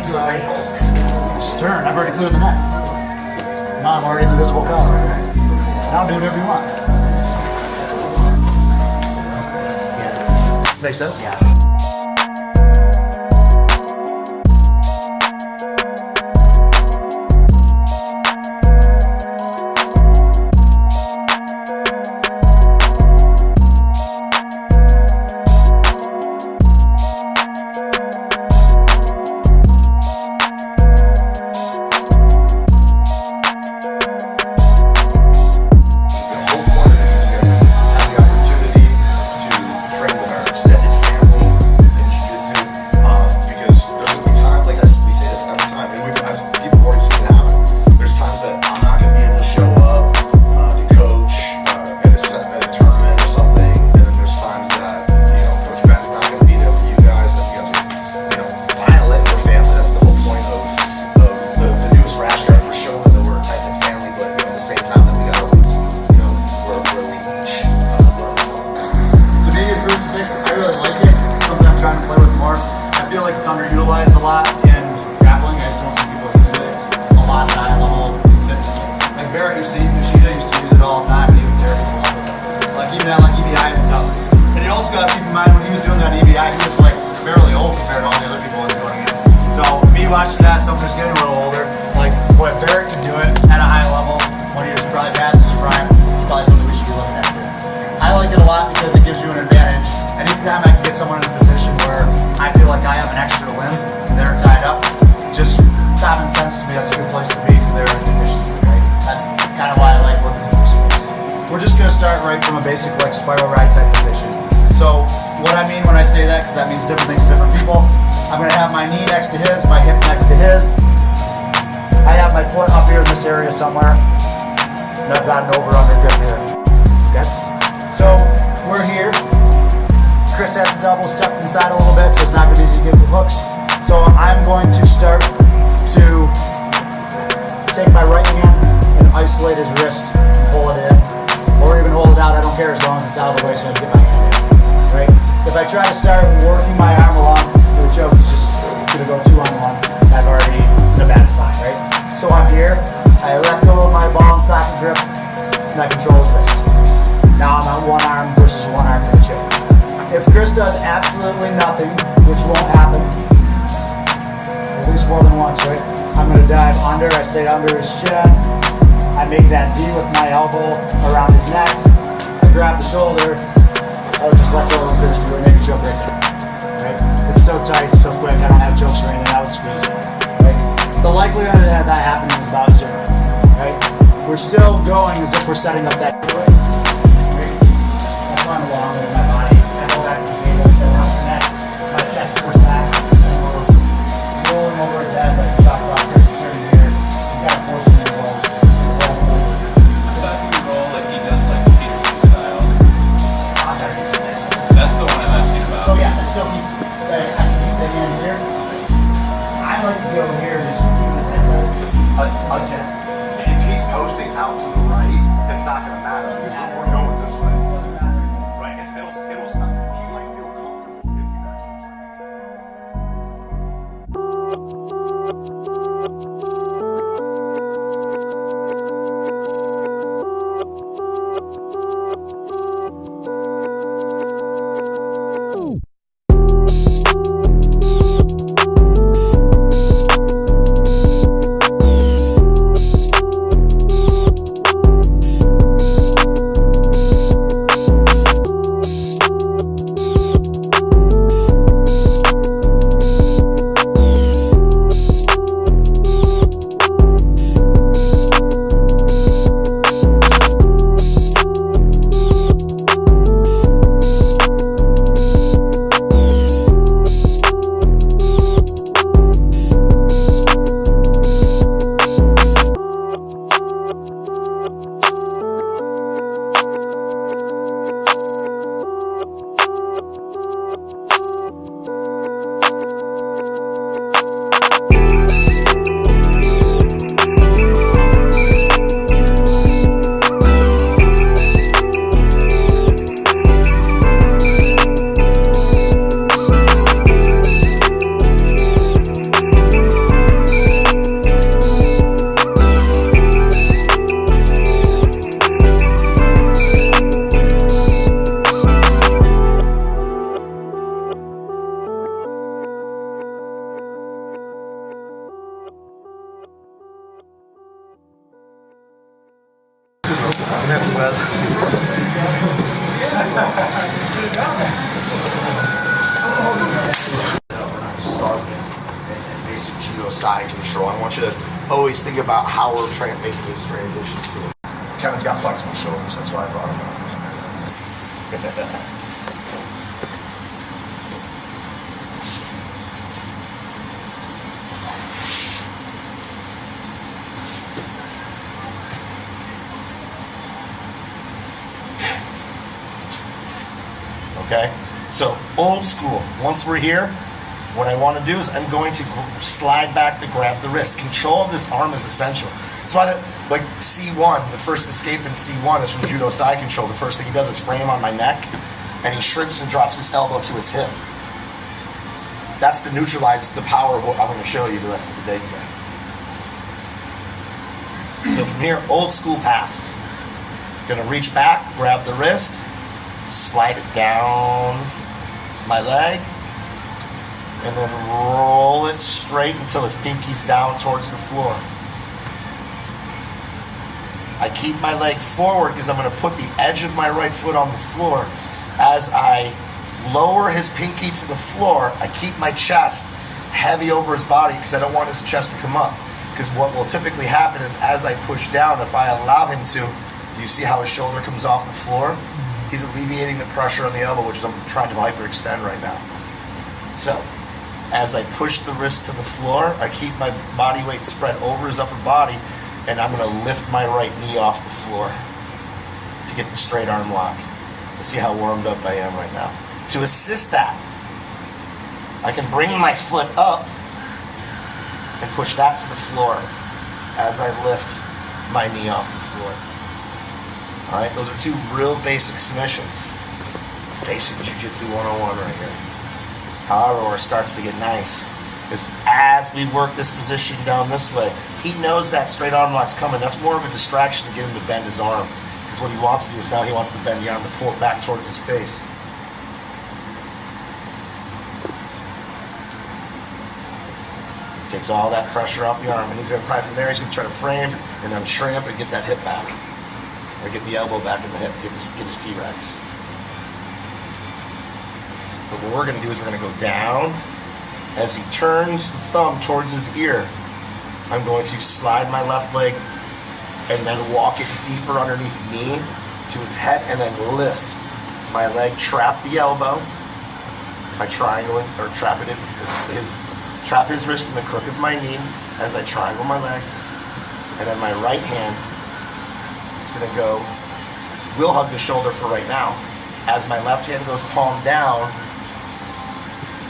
side. Just turn. I've already cleared the net. Now I'm already in the visible color. Now do whatever you want. Yeah. Makes sense? Yeah. Underutilized a lot in grappling. I just don't see people use it a lot at high level consistently. Like Barrett, you see, Kushida used to use it all the time, and even Terry used to love it. Like even at like EBI and stuff. And you also got to keep in mind when he was doing that EBI, he was like fairly old compared to all the other people he was going against. So me watching that, someone just getting a little older, like boy, if Barrett can do it at a high level when he was probably past his prime, it's probably something we should be looking at too. I like it a lot because it gives you an advantage. Anytime I can get someone in a position where I feel like I have an extra limb, they're tied up, just common sense to me, that's a good place to be because they're in deficiency, right? That's kind of why I like working with those. We're just going to start right from a basic like spiral ride type position. So what I mean when I say that, because that means different things to different people, I'm going to have my knee next to his, my hip next to his. I have my foot up here in this area somewhere, and I've got an over-under grip here. Okay? So we're here. Chris has his elbows tucked inside a little bit, so it's not going to be easy to get the hooks. So I'm going to start to take my right hand and isolate his wrist and pull it in. Or even hold it out, I don't care as long as it's out of the way so I can get my hand in. Right? If I try to start working my arm along to the choke, it's just going to go 2 on 1. I've already in a bad spot, right? So I'm here, I let go of my ball and socket grip, and I control his wrist. Now I'm on one arm versus one arm for the choke. If Chris does absolutely nothing, which won't happen, at least more than once, right? I'm going to dive under, I stay under his chin, I make that V with my elbow around his neck, I grab the shoulder, I would just let go of Chris to make a choke right there, right? It's so tight, so quick, I don't have chokes or anything, I would squeeze it, right? The likelihood of that happening is about 0, right? We're still going as if we're setting up that right? That's why I'm long with my body. I go back to the table, sit down the neck, my chest goes back, and we're rolling over his head like we talked about Chris turning here. You gotta force him to roll. How about you roll like he does like Peterson style? That's the one I'm asking about. So yes, I still keep I can keep the hand here. I like to go here and just keep his head adjust. If he's posting out to the right, it's not going to matter. We're going this way. Doesn't matter. Right? It'll Basic judo side control. I want you to always think about how we're making these transitions. Kevin's got flexible shoulders, that's why I brought him up. Okay, so old school. Once we're here, what I want to do is I'm going to slide back to grab the wrist. Control of this arm is essential. That's why, like C1, the first escape in C1 is from judo side control. The first thing he does is frame on my neck, and he shrimps and drops his elbow to his hip. That's to neutralize the power of what I'm going to show you the rest of the day today. So from here, old school path. Gonna reach back, grab the wrist, slide it down my leg, and then roll it straight until his pinky's down towards the floor. I keep my leg forward because I'm going to put the edge of my right foot on the floor. As I lower his pinky to the floor, I keep my chest heavy over his body because I don't want his chest to come up. Because what will typically happen is as I push down, if I allow him to, do you see how his shoulder comes off the floor? He's alleviating the pressure on the elbow, which I'm trying to hyperextend right now. So, as I push the wrist to the floor, I keep my body weight spread over his upper body, and I'm going to lift my right knee off the floor to get the straight arm lock. Let's see how warmed up I am right now. To assist that, I can bring my foot up and push that to the floor as I lift my knee off the floor. All right, those are two real basic submissions. Basic Jiu Jitsu 101 right here. However, where it starts to get nice is as we work this position down this way, he knows that straight arm lock's coming. That's more of a distraction to get him to bend his arm. Because what he wants to do is now he wants to bend the arm to pull it back towards his face. Takes all that pressure off the arm, and he's going to probably from there, he's going to try to frame and then shrimp and get that hip back. Or get the elbow back in the hip, get his T-Rex. But what we're going to do is we're going to go down. As he turns the thumb towards his ear, I'm going to slide my left leg and then walk it deeper underneath the knee to his head and then lift my leg, trap the elbow by triangling, or trap his wrist in the crook of my knee as I triangle my legs. And then my right hand is going to go, will hug the shoulder for right now. As my left hand goes palm down,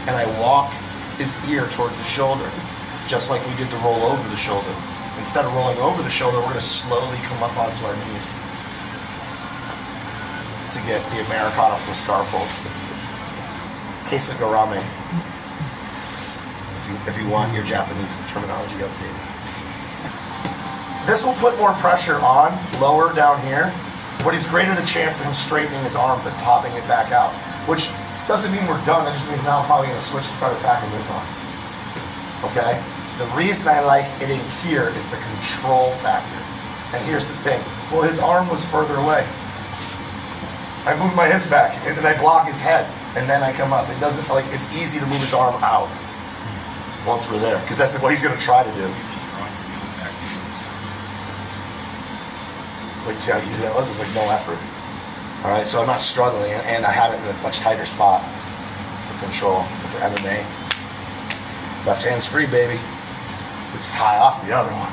and I walk his ear towards the shoulder, just like we did the roll over the shoulder. Instead of rolling over the shoulder, we're going to slowly come up onto our knees to get the Americana from the Starfold. Kesagarame, if you want your Japanese terminology updated. This will put more pressure on, lower down here, but he's greater the chance of him straightening his arm than popping it back out, which doesn't mean we're done. That just means now I'm probably going to switch and start attacking this arm. Okay? The reason I like it in here is the control factor. And here's the thing. Well, his arm was further away. I move my hips back, and then I block his head, and then I come up. It doesn't, like, it's easy to move his arm out once we're there, because that's what he's going to try to do. Like, see how easy that was? It was like no effort. All right, so I'm not struggling, and I have it in a much tighter spot for control, for MMA. Left hand's free, baby. Let's tie off the other one.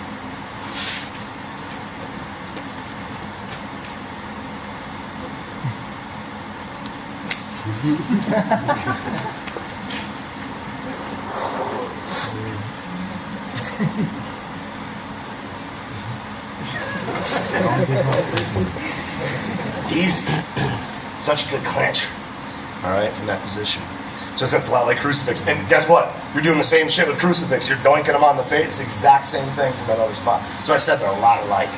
Easy. Such a good clinch. All right, from that position. So that's a lot like crucifix. And guess what? You're doing the same shit with crucifix. You're doinking them on the face. Exact same thing from that other spot. So I said they're a lot alike.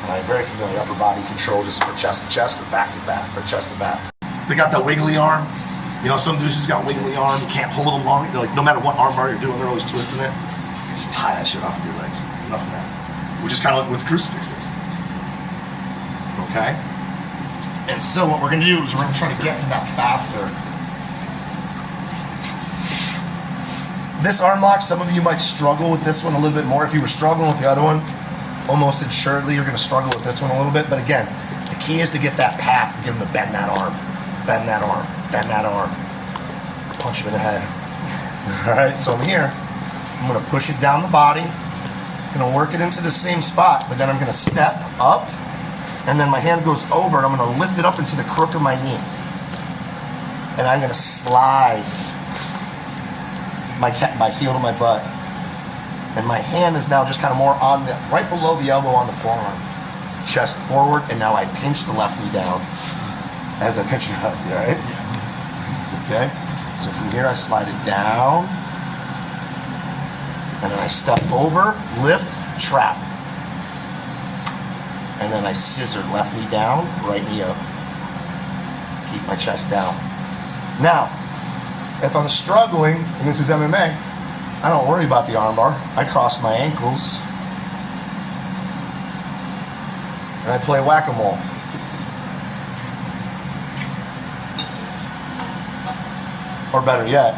All right, very familiar. Upper body control just for chest to chest or back to back or chest to back. They got that wiggly arm. You know, some dudes just got wiggly arm. You can't hold them long. You're like, no matter what arm bar you're doing, they're always twisting it. You just tie that shit off of your legs. Enough of that. Which is kind of like what the crucifix is. okay? And so what we're gonna do is we're gonna try to get to that faster. This arm lock, some of you might struggle with this one a little bit more. If you were struggling with the other one, almost assuredly you're gonna struggle with this one a little bit. But again, the key is to get that path, get him to bend that arm, bend that arm, bend that arm. Punch him in the head. All right, so I'm here. I'm gonna push it down the body. Gonna work it into the same spot, but then I'm gonna step up, and then my hand goes over, and I'm gonna lift it up into the crook of my knee. And I'm gonna slide my heel to my butt. And my hand is now just kind of more on the, right below the elbow on the forearm. Chest forward, and now I pinch the left knee down as I pinch it up, right? Okay? So from here I slide it down, and then I step over, lift, trap. And then I scissor left knee down, right knee up. Keep my chest down. Now, if I'm struggling, and this is MMA, I don't worry about the armbar. I cross my ankles, and I play whack-a-mole. Or better yet,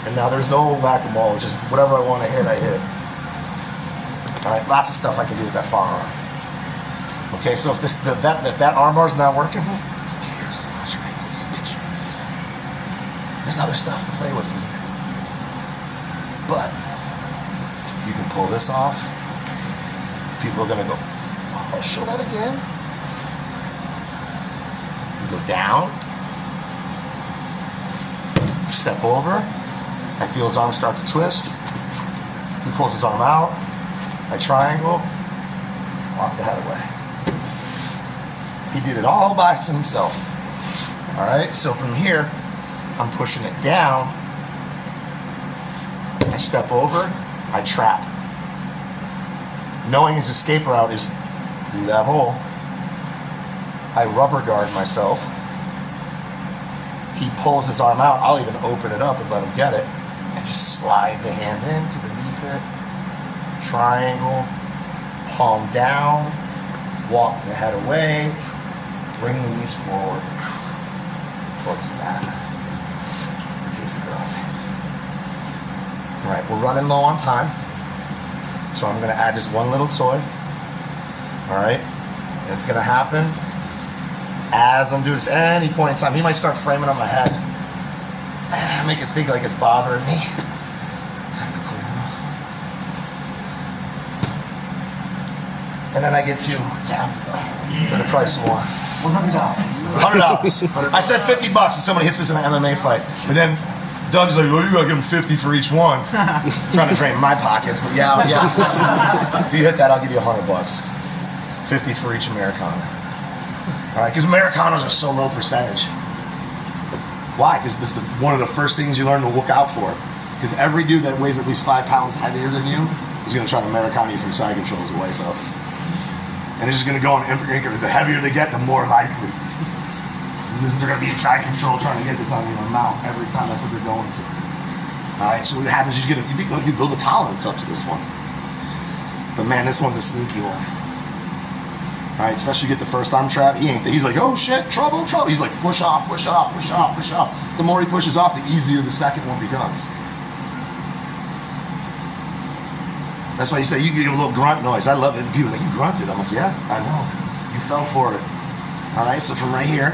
and now there's no whack-a-mole, it's just whatever I want to hit, I hit. All right, lots of stuff I can do with that forearm. Okay, so if that armbar is not working, who cares? Watch your ankles, pinch your knees. There's other stuff to play with from here. But you can pull this off. People are gonna go, oh, show that again. You go down, step over. I feel his arm start to twist. He pulls his arm out. I triangle, walk the head away. He did it all by himself. All right, so from here, I'm pushing it down. I step over, I trap. Knowing his escape route is through that hole, I rubber guard myself. He pulls his arm out, I'll even open it up and let him get it, and just slide the hand into the knee pit, triangle, palm down, walk the head away, bring the knees forward towards the mat for case of growth. All right, we're running low on time, so I'm gonna add just one little toy. All right, and it's gonna happen as I'm doing this at any point in time. He might start framing on my head, make it think like it's bothering me. And then I get to for the price of one. $100. I said $50 if somebody hits this in an MMA fight. But then Doug's like, well, you gotta give him 50 for each one. Trying to drain my pockets, but yeah. If you hit that, I'll give you $100. 50 for each Americana. All right, because Americanos are so low percentage. Why? Because this is one of the first things you learn to look out for. Because every dude that weighs at least 5 pounds heavier than you is gonna try to Americana you from side controls away, though. And it's just going to go on increments. The heavier they get, the more likely. They're going to be in side control trying to get this on your mount every time. That's what they're going to. All right, so what happens is you build a tolerance up to this one. But man, this one's a sneaky one. All right, especially get the first arm trap. He's like, oh shit, trouble. He's like, push off. The more he pushes off, the easier the second one becomes. That's why you say you give a little grunt noise. I love it. People are like, you grunted. I'm like, yeah, I know. You fell for it. All right, so from right here,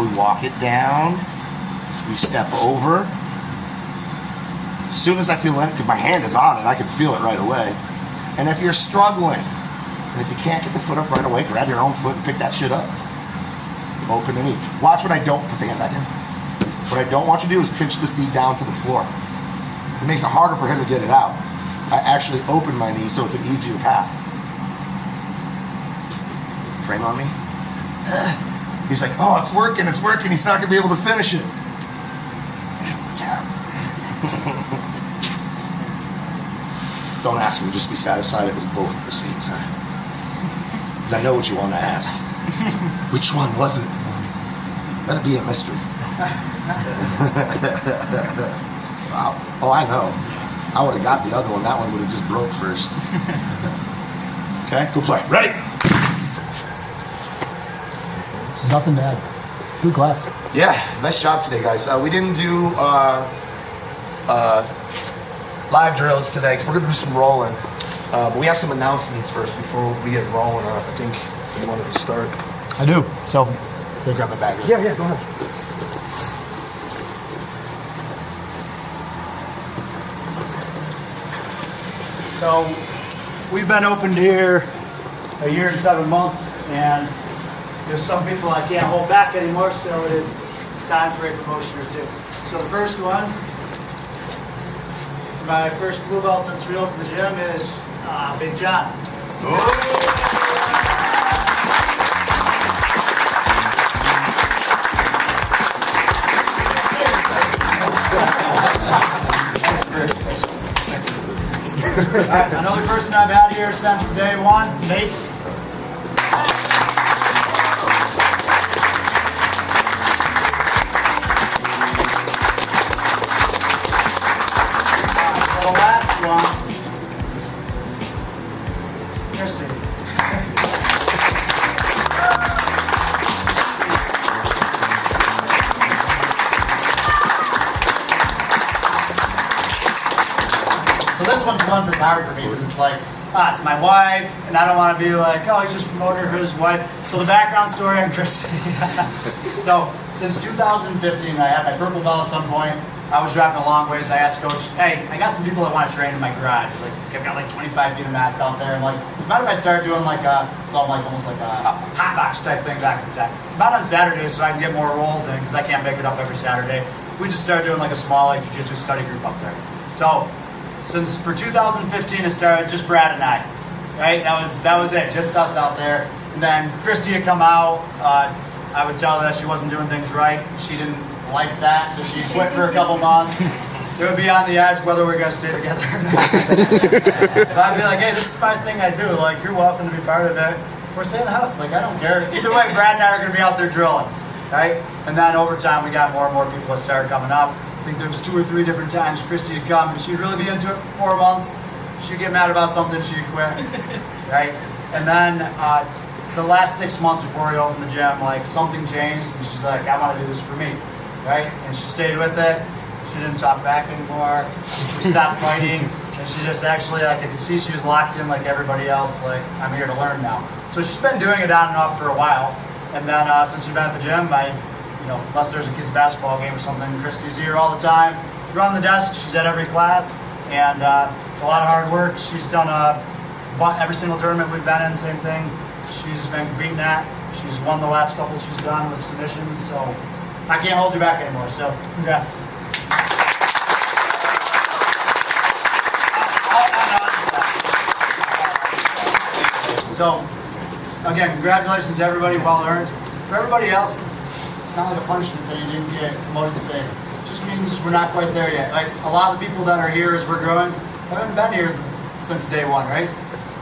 we walk it down. We step over. As soon as I feel it, because my hand is on it, I can feel it right away. And if you're struggling, and if you can't get the foot up right away, grab your own foot and pick that shit up. Open the knee. Watch what I don't put the hand back in. What I don't want you to do is pinch this knee down to the floor. It makes it harder for him to get it out. I actually open my knee so it's an easier path. Frame on me. He's like, oh, it's working. He's not going to be able to finish it. Don't ask him, just be satisfied it was both at the same time. Because I know what you want to ask. Which one was it? Let it be a mystery. Wow. Oh, I know. I would have got the other one. That one would have just broke first. Okay, go play. Ready? Nothing to add. Good class. Yeah, nice job today, guys. We didn't do live drills today because we're gonna do some rolling. But we have some announcements first before we get rolling. I think we wanted to start. I do. So, go grab my bag. Yeah, go ahead. So, we've been opened here a year and 7 months, and there's some people I can't hold back anymore, so it is time for a promotion or two. So the first one, my first blue belt since we opened the gym is Big John. Another person I've had here since day one, Nate. The last one, Christy. So this one's the one that's hard for me because it's like, it's my wife, and I don't want to be like, oh, he's just promoting her his wife. So the background story on Christy. So since 2015, I had my purple belt at some point. I was driving a long ways. I asked Coach, hey, I got some people that want to train in my garage. Like, I've got like 25 feet of mats out there. I'm like, mind if I start doing like almost like a hot box type thing back in the day? About on Saturdays so I can get more rolls in because I can't make it up every Saturday. We just started doing like a small like jiu-jitsu study group up there. So since for 2015 it started just Brad and I, right? That was it, just us out there. And then Christy had come out. I would tell her that she wasn't doing things right. She didn't like that, so she quit for a couple months. It would be on the edge whether we're gonna stay together or not. But I'd be like, hey, this is my thing I do. Like, you're welcome to be part of it. Or stay in the house. Like, I don't care. Either way, Brad and I are gonna be out there drilling, right? And then over time, we got more and more people that started coming up. I think there was 2 or 3 different times Christy would come and she'd really be into it for 4 months. She'd get mad about something, she'd quit, right? And then the last 6 months before we opened the gym, like something changed, and she's like, I want to do this for me, right? And she stayed with it. She didn't talk back anymore. We stopped fighting, and she just actually, like, I could see she was locked in like everybody else. Like, I'm here to learn now. So she's been doing it on and off for a while, and then since we've been at the gym, unless there's a kids basketball game or something, Christy's here all the time. We're on the desk. She's at every class, and it's a lot of hard work. She's done every single tournament we've been in, same thing. She's been competing at. She's won the last couple she's done with submissions, so I can't hold you back anymore. So congrats. So again, congratulations to everybody, well earned. For everybody else, it's not like a punishment that you didn't get promoted today. It just means we're not quite there yet. Like a lot of the people that are here as we're growing haven't been here since day one, right?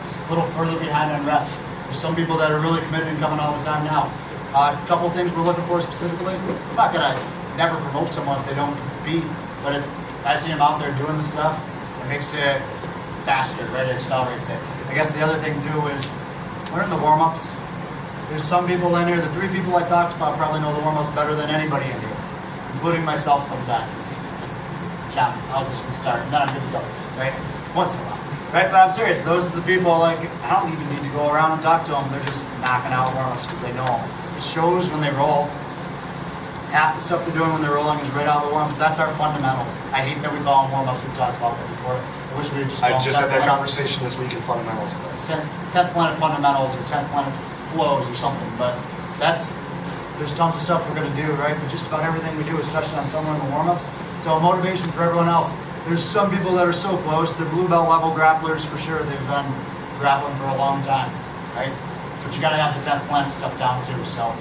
Just a little further behind on reps. There's some people that are really committed and coming all the time now. A couple of things we're looking for specifically. I'm not gonna never promote someone if they don't compete, but if I see them out there doing the stuff, it makes it faster, right? It accelerates it. I guess the other thing too is learn the warm-ups. There's some people in here, the 3 people I talked about probably know the warm-ups better than anybody in here, including myself sometimes. It's, John, how's this one start? And then I'm good to go, right? Once in a while. Right, but I'm serious. Those are the people, like, I don't even need to go around and talk to them. They're just knocking out warm-ups because they know them. It shows when they roll. Half the stuff they're doing when they're rolling is right out of the warm-ups. That's our fundamentals. I hate that we call them warm-ups. We've talked about that before. I wish we had just I just had that conversation this week in fundamentals class. 10th Planet Fundamentals or 10th Planet Flows or something. But there's tons of stuff we're going to do, right? But just about everything we do is touched on somewhere in the warm-ups. So motivation for everyone else. There's some people that are so close. They're blue belt level grapplers for sure. They've been grappling for a long time, right? But you got to have the 10th Planet stuff down too. So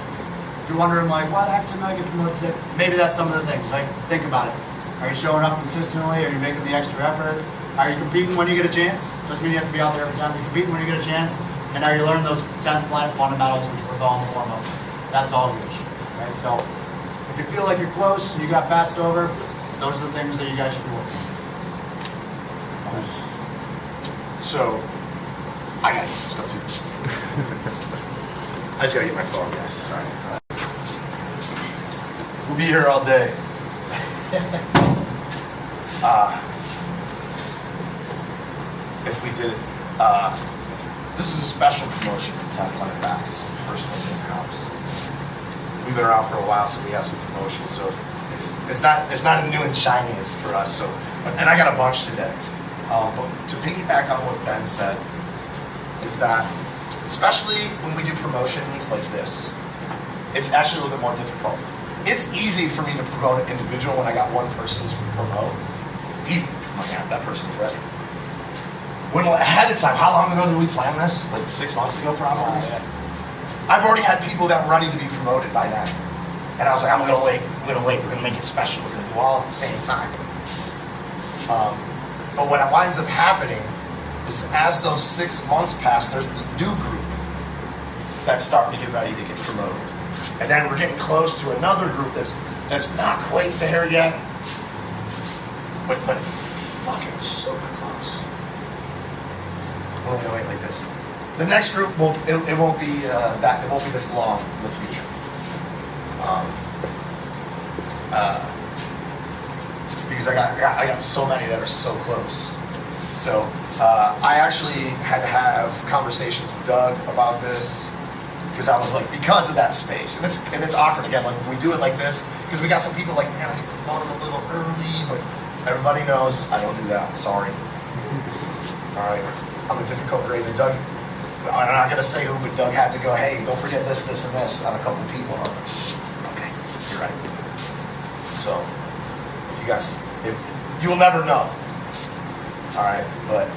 if you're wondering, like, why the heck didn't I get promoted today? Maybe that's some of the things, right? Think about it. Are you showing up consistently? Are you making the extra effort? Are you competing when you get a chance? Doesn't mean you have to be out there every time. You're competing when you get a chance. And are you learning those 10th Planet fundamentals, which we're calling the warm-ups? That's all huge, right? So if you feel like you're close and you got passed over, those are the things that you guys should be working on. So, I gotta get some stuff too. I just gotta get my phone, guys. Sorry. We'll be here all day. If we did it, this is a special promotion for 10 Planet Back. This is the first one in house. We've been around for a while, so we have some promotions. So it's not as new and shiny as for us. So, and I got a bunch today. But to piggyback on what Ben said, is that especially when we do promotions like this, it's actually a little bit more difficult. It's easy for me to promote an individual when I got one person to promote. It's easy. I'm like, yeah, that person's ready. When ahead of time, how long ago did we plan this? Like 6 months ago, probably. I've already had people that were ready to be promoted by then, and I was like, I'm gonna wait. We're gonna make it special. We're gonna do all at the same time. But what winds up happening is, as those 6 months pass, there's the new group that's starting to get ready to get promoted, and then we're getting close to another group that's not quite there yet, but fucking super close. We're gonna wait like this. The next group won't be this long in the future. Because I got so many that are so close. So I actually had to have conversations with Doug about this, because I was like, because of that space, and it's awkward again. Like when we do it like this, because we got some people like, man, I can promote them a little early, but everybody knows I don't do that. I'm sorry. All right, I'm a difficult grader. Doug, I'm not gonna say who, but Doug had to go, hey, don't forget this, this, and this on a couple of people, and I was like, okay, you're right. So if you'll never know. All right, but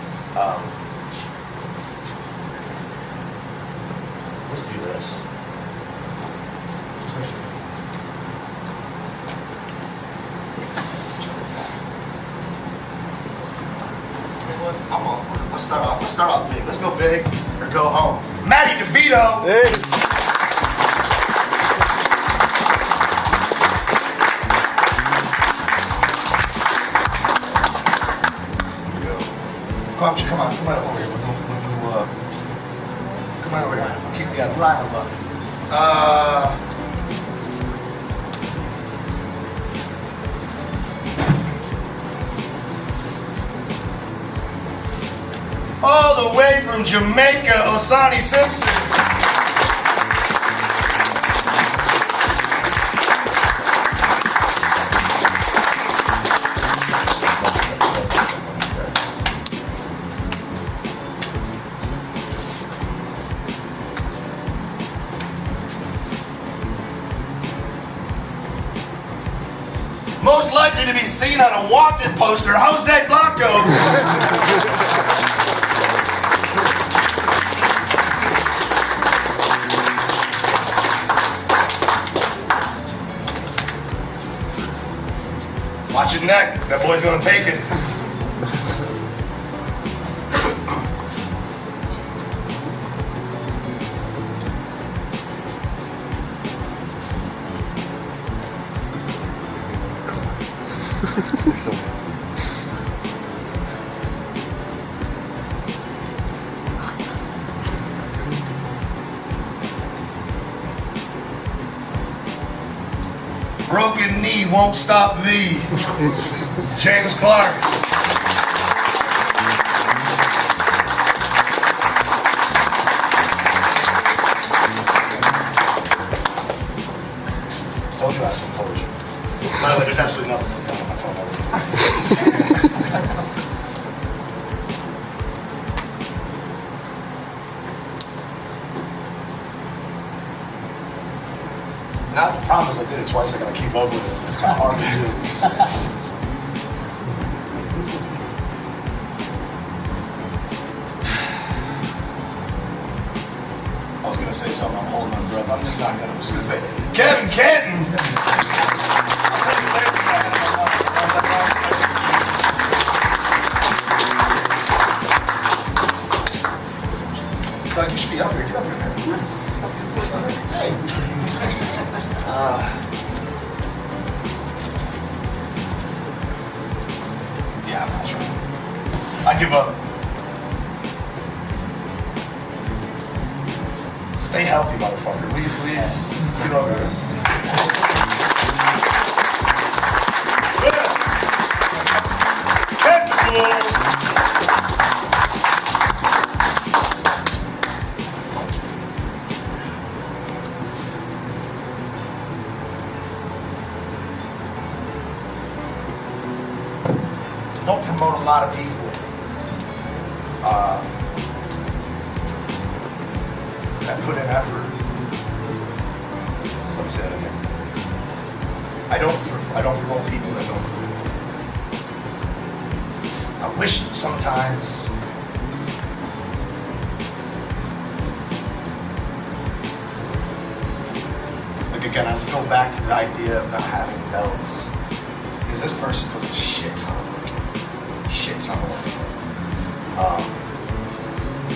let's do this. Let's start off big. Let's go big or go home. Matty DeVito. Hey. Come on over here. Come on over here. Keep the line up. All the way from Jamaica, Osani Simpson. Most likely to be seen on a wanted poster, Jose Blanco. Watch your neck. That boy's gonna take it. Broken knee won't stop thee. James Clark. Told you I had some poetry. By the way, there's absolutely nothing on my phone. Now the problem is I did it twice. I gotta keep up with it. It's kind of hard to do. I was gonna say something. I'm holding my breath. I'm just not gonna. I'm just gonna say, Kevin Canton. I'll tell you later. Doug, you should be up here. Get up here, man. Hey. Yeah, I'm not sure. I give up. Stay healthy, motherfucker. Please. Get over this. Don't promote a lot of people. That put in effort. So let me say that again. I don't promote people that don't do it. I wish sometimes again, I go back to the idea of not having belts. Because this person puts a shit ton of work in. Shit ton of work in.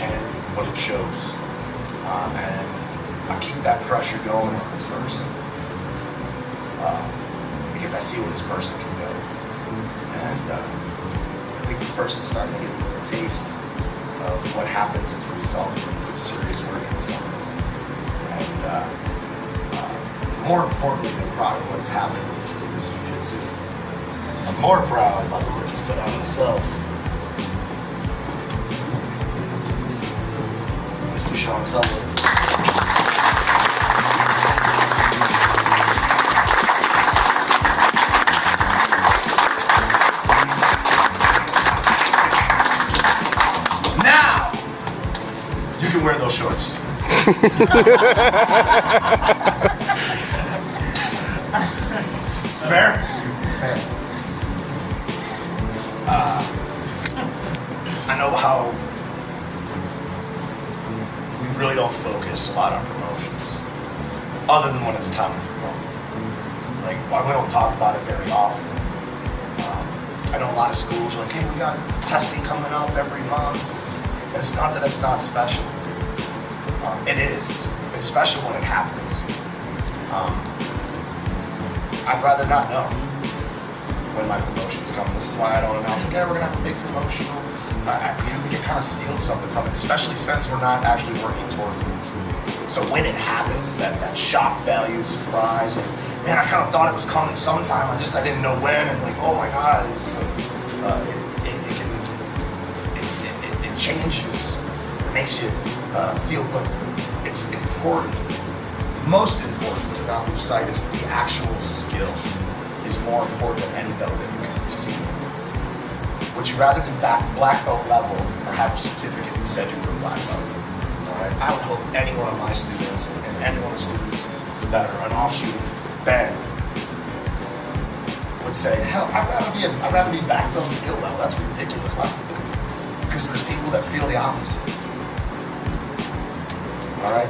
And what it shows. And I keep that pressure going on this person. Because I see where this person can go. And I think this person's starting to get a little taste of what happens as a result of serious work in something. And more importantly than proud of what has happened with this jiu-jitsu, I'm more proud about the work he's put on himself. Mr. Sean Sullivan. Now, you can wear those shorts. Fair? It's fair. I know how we really don't focus a lot on promotions, other than when it's time to promote. Like, we don't talk about it very often. I know a lot of schools are like, hey, we got testing coming up every month. And it's not that it's not special. It is. It's special when it happens. I'd rather not know when my promotion's coming. This is why I don't announce, okay, we're going to have a big promotional. I think it kind of steals something from it, especially since we're not actually working towards it. So when it happens, is that shock value, surprise. And, man, I kind of thought it was coming sometime. I didn't know when. And like, oh my God, it changes. It makes you feel good. It's important. Most important to not lose sight is the actual skill is more important than any belt that you can receive. Would you rather be black belt level or have a certificate that said you're a black belt? All right. I would hope any one of my students and any one of the students that are an offshoot of Ben would say, hell, I'd rather be black belt skill level. That's ridiculous. Why? Because there's people that feel the opposite. All right,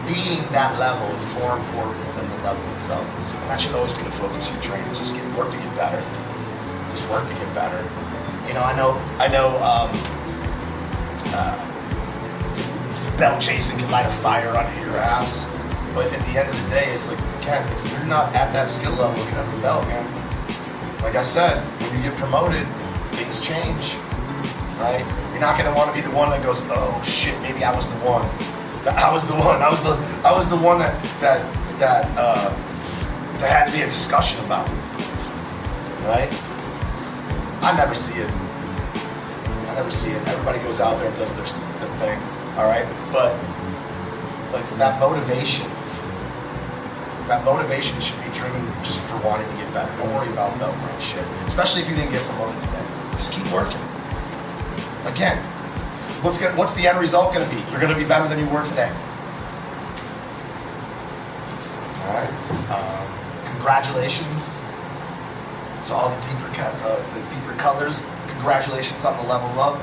being that level is more important than the level itself. And that should always be the focus of your training. Just work to get better. Just work to get better. You know, I know. Belt chasing can light a fire under your ass, but at the end of the day, it's like, again, if you're not at that skill level, you have the belt, man. Like I said, when you get promoted, things change, right? You're not gonna want to be the one that goes, oh shit, maybe I was the one. I was the one that had to be a discussion about, right? I never see it. Everybody goes out there and does their thing, all right? But like that motivation should be driven just for wanting to get better. Don't worry about belt rank shit, especially if you didn't get promoted today. Just keep working. Again. What's the end result going to be? You're going to be better than you were today. All right. Congratulations to all the deeper colors. Congratulations on the level up.